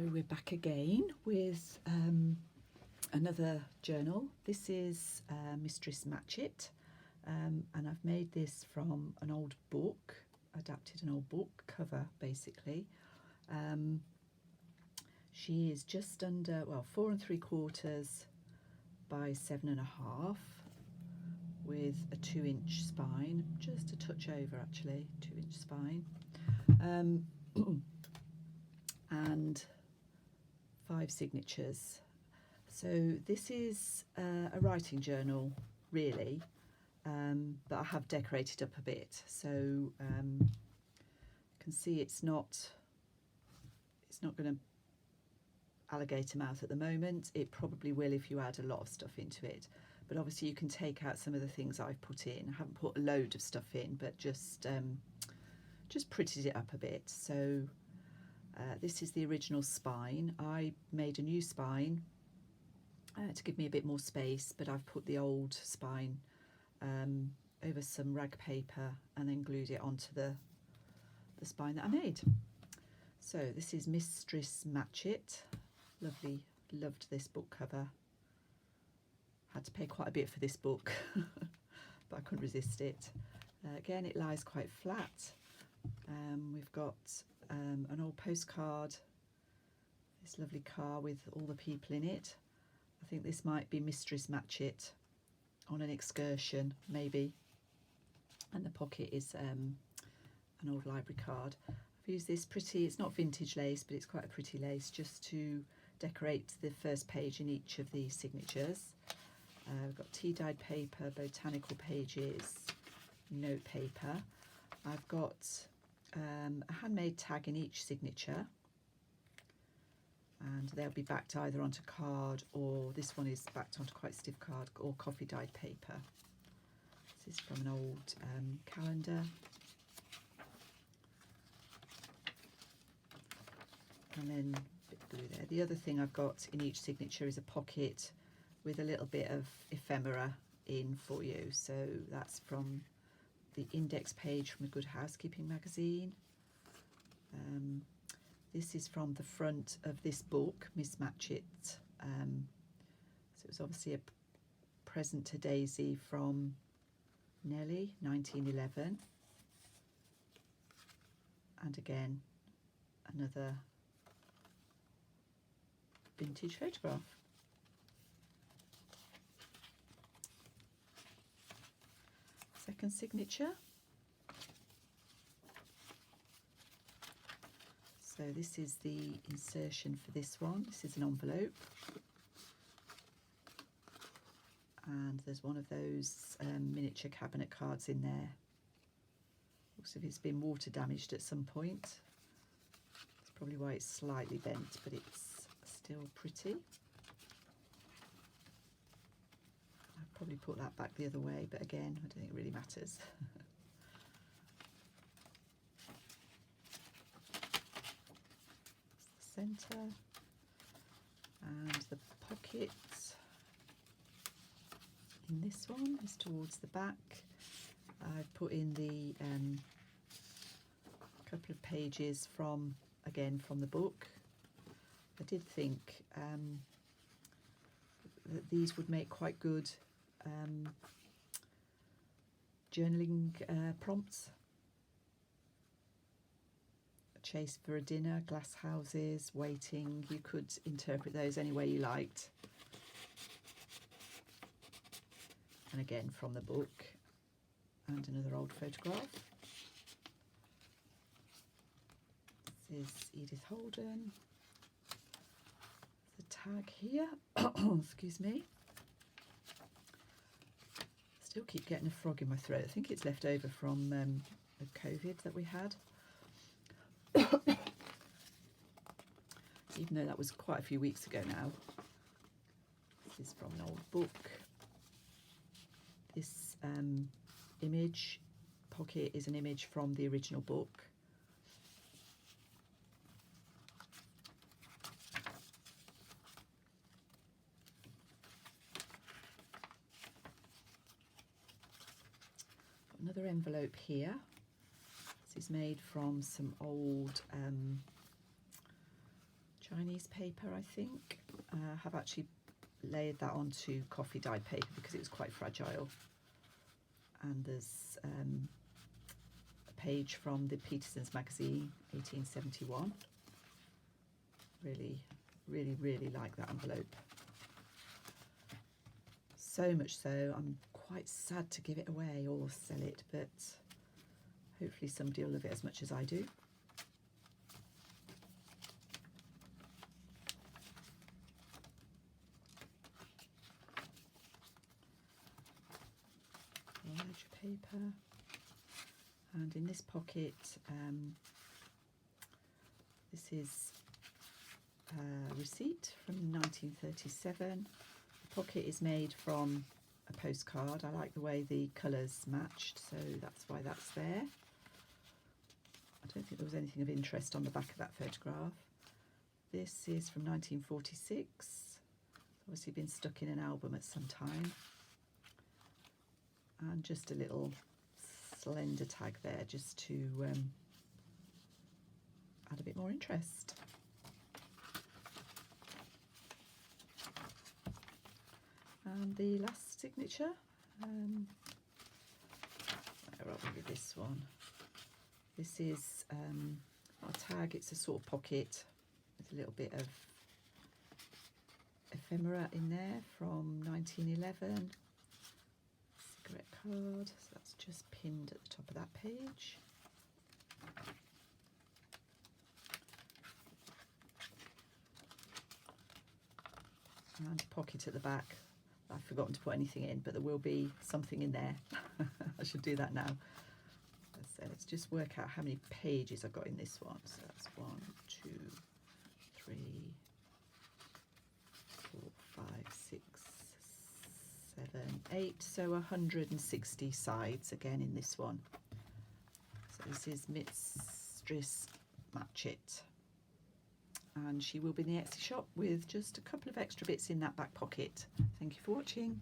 we're back again with another journal. This is Mistress Matchett, and I've made this from an old book, adapted an old book cover basically. She is just under, well, 4 3/4 by 7.5 with a 2-inch spine, just a touch over actually, 2-inch spine. And 5 signatures. So this is a writing journal really, but I have decorated up a bit, so you can see it's not going to alligator mouth at the moment. It probably will if you add a lot of stuff into it, but obviously you can take out some of the things I've put in. I haven't put a load of stuff in, but just prettied it up a bit. So this is the original spine. I made a new spine to give me a bit more space, but I've put the old spine over some rag paper and then glued it onto the spine that I made. So this is Mistress Matchett. Lovely, loved this book cover. Had to pay quite a bit for this book, but I couldn't resist it. Again, it lies quite flat. We've got an old postcard, this lovely car with all the people in it. I think this might be Mistress Matchett on an excursion maybe, and the pocket is an old library card. I've used this pretty, it's not vintage lace, but it's quite a pretty lace, just to decorate the first page in each of the signatures. We've got tea dyed paper, botanical pages, note paper. I've got a handmade tag in each signature, and they'll be backed either onto card, or this one is backed onto quite stiff card, or coffee dyed paper. This is from an old calendar. And then a bit of blue there. The other thing I've got in each signature is a pocket with a little bit of ephemera in for you. So that's from the index page from a Good Housekeeping magazine. This is from the front of this book, Miss Matchett. So it was obviously a present to Daisy from Nellie, 1911. And again, another vintage photograph. Second signature. So this is the insertion for this one. This is an envelope, and there's one of those miniature cabinet cards in there. Looks as if it's been water damaged at some point. That's probably why it's slightly bent, but it's still pretty. I'd probably put that back the other way, but again, I don't think it really matters. Centre, and the pocket in this one is towards the back. I've put in the couple of pages from the book. I did think that these would make quite good journaling prompts. Chase for a dinner, glass houses, waiting. You could interpret those any way you liked. And again from the book, and another old photograph. This is Edith Holden. The tag here. Excuse me. Still keep getting a frog in my throat. I think it's left over from the COVID that we had. Even though that was quite a few weeks ago now. This is from an old book. This image pocket is an image from the original book. Got another envelope here. This is made from some old Chinese paper, I think. I have actually layered that onto coffee dyed paper because it was quite fragile. And there's a page from the Peterson's magazine, 1871. Really, really, really like that envelope. So much so, I'm quite sad to give it away or sell it, but hopefully somebody will love it as much as I do. Ledger paper, and in this pocket, this is a receipt from 1937. The pocket is made from a postcard. I like the way the colours matched, so that's why that's there. I don't think there was anything of interest on the back of that photograph. This is from 1946. It's obviously been stuck in an album at some time. And just a little slender tag there just to add a bit more interest. And the last signature, where are we with this one? This is not a tag, it's a sort of pocket with a little bit of ephemera in there from 1911. Cigarette card, so that's just pinned at the top of that page. And a pocket at the back. I've forgotten to put anything in, but there will be something in there. I should do that now. So let's just work out how many pages I've got in this one. So that's 1, 2, 3, 4, 5, 6, 7, 8. So 160 sides again in this one. So this is Mistress Matchett. And she will be in the Etsy shop with just a couple of extra bits in that back pocket. Thank you for watching.